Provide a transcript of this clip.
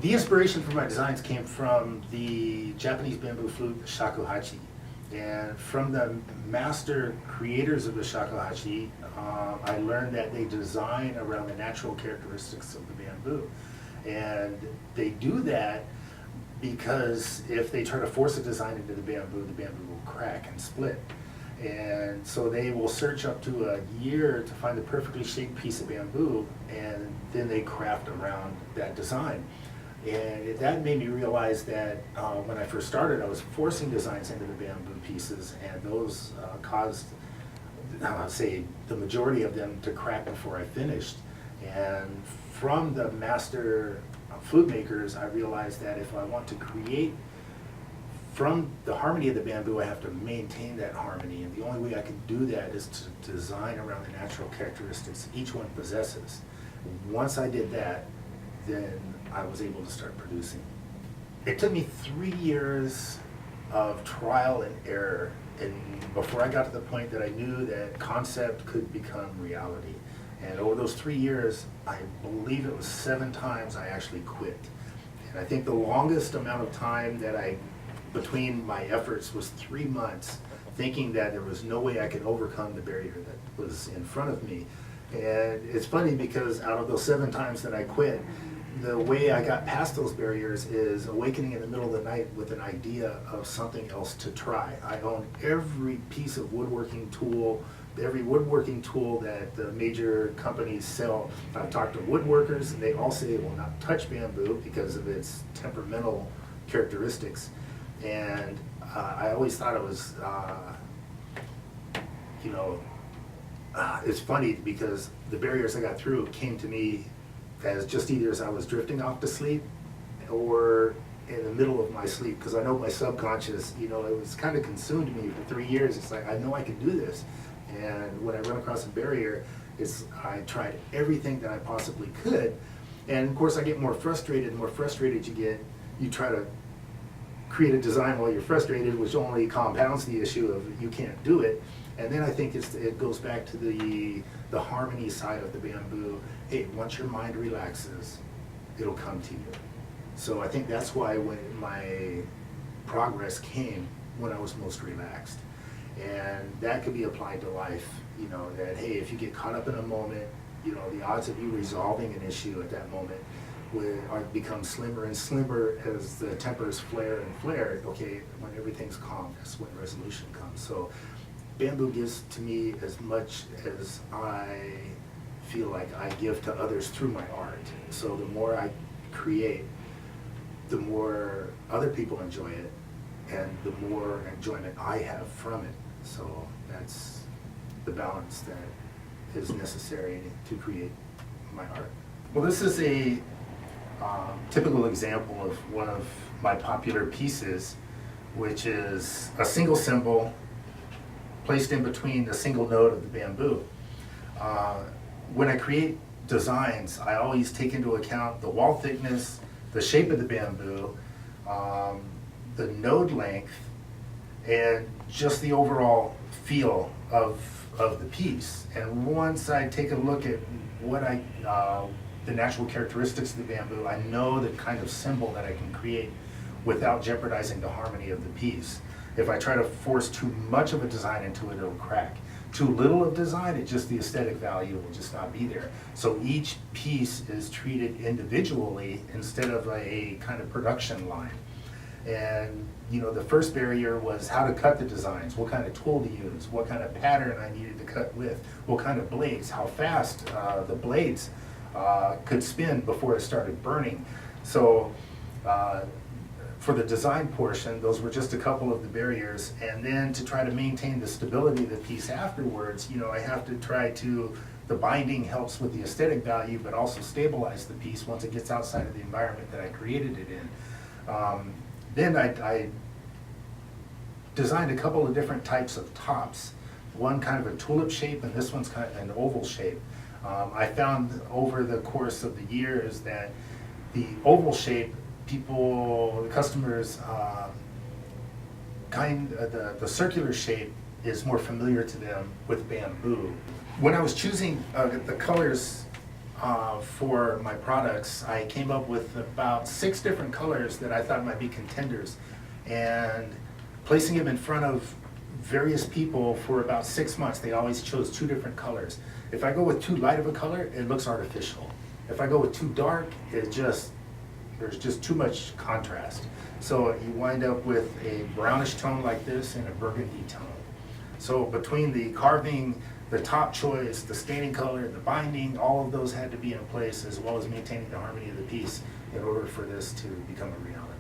The inspiration for my designs came from the Japanese bamboo flute shakuhachi. And from the master creators of the shakuhachi, I learned that they design around the natural characteristics of the bamboo. And they do that because if they try to force a design into the bamboo will crack and split. And so they will search up to a year to find the perfectly shaped piece of bamboo, and then they craft around that design. And that made me realize that when I first started, I was forcing designs into the bamboo pieces, and those caused, say, the majority of them to crack before I finished. And from the master flute makers, I realized that if I want to create from the harmony of the bamboo, I have to maintain that harmony. And the only way I can do that is to design around the natural characteristics each one possesses. Once I did that, then I was able to start producing. It took me 3 years of trial and error, and before I got to the point that I knew that concept could become reality. And over those 3 years, I believe it was 7 times I actually quit. And I think the longest amount of time that between my efforts was 3 months, thinking that there was no way I could overcome the barrier that was in front of me. And it's funny because out of those 7 times that I quit, the way I got past those barriers is awakening in the middle of the night with an idea of something else to try. I own every piece of woodworking tool, every woodworking tool that the major companies sell. I've talked to woodworkers, and they all say it will not touch bamboo because of its temperamental characteristics. And I always thought it was, it's funny because the barriers I got through came to me as just either as I was drifting off to sleep or in the middle of my sleep, because I know my subconscious, it was kind of consumed me for 3 years. It's like, I know I can do this. And when I run across a barrier, I tried everything that I possibly could. And of course I get more frustrated. The more frustrated you get, you try to create a design while you're frustrated, which only compounds the issue of you can't do it. And then I think it goes back to the harmony side of the bamboo. Hey, once your mind relaxes, it'll come to you. So I think that's why when my progress came when I was most relaxed. And that could be applied to life, that hey, if you get caught up in a moment, the odds of you resolving an issue at that moment become slimmer and slimmer as the tempers flare and flare. Okay, when everything's calm, that's when resolution comes. So bamboo gives to me as much as I feel like I give to others through my art. So the more I create, the more other people enjoy it, and the more enjoyment I have from it. So that's the balance that is necessary to create my art. Well, this is a typical example of one of my popular pieces, which is a single cymbal placed in between a single note of the bamboo. When I create designs, I always take into account the wall thickness, the shape of the bamboo, the node length, and just the overall feel of the piece. And once I take a look at what the natural characteristics of the bamboo, I know the kind of symbol that I can create without jeopardizing the harmony of the piece. If I try to force too much of a design into it, it'll crack. Too little of design, the aesthetic value will just not be there. So each piece is treated individually instead of a kind of production line. And the first barrier was how to cut the designs, what kind of tool to use, what kind of pattern I needed to cut with, what kind of blades, how fast the blades could spin before it started burning. So for the design portion, those were just a couple of the barriers. And then to try to maintain the stability of the piece afterwards, I have to try to, the binding helps with the aesthetic value, but also stabilize the piece once it gets outside of the environment that I created it in. Then I designed a couple of different types of tops. One kind of a tulip shape, and this one's kind of an oval shape. I found over the course of the years that the oval shape, the customers, the circular shape is more familiar to them with bamboo. When I was choosing the colors for my products, I came up with about 6 different colors that I thought might be contenders, and placing them in front of various people for about 6 months, they always chose 2 different colors. If I go with too light of a color, it looks artificial. If I go with too dark, there's just too much contrast. So you wind up with a brownish tone like this and a burgundy tone. So between the carving, the top choice, the staining color, the binding, all of those had to be in place, as well as maintaining the harmony of the piece in order for this to become a reality.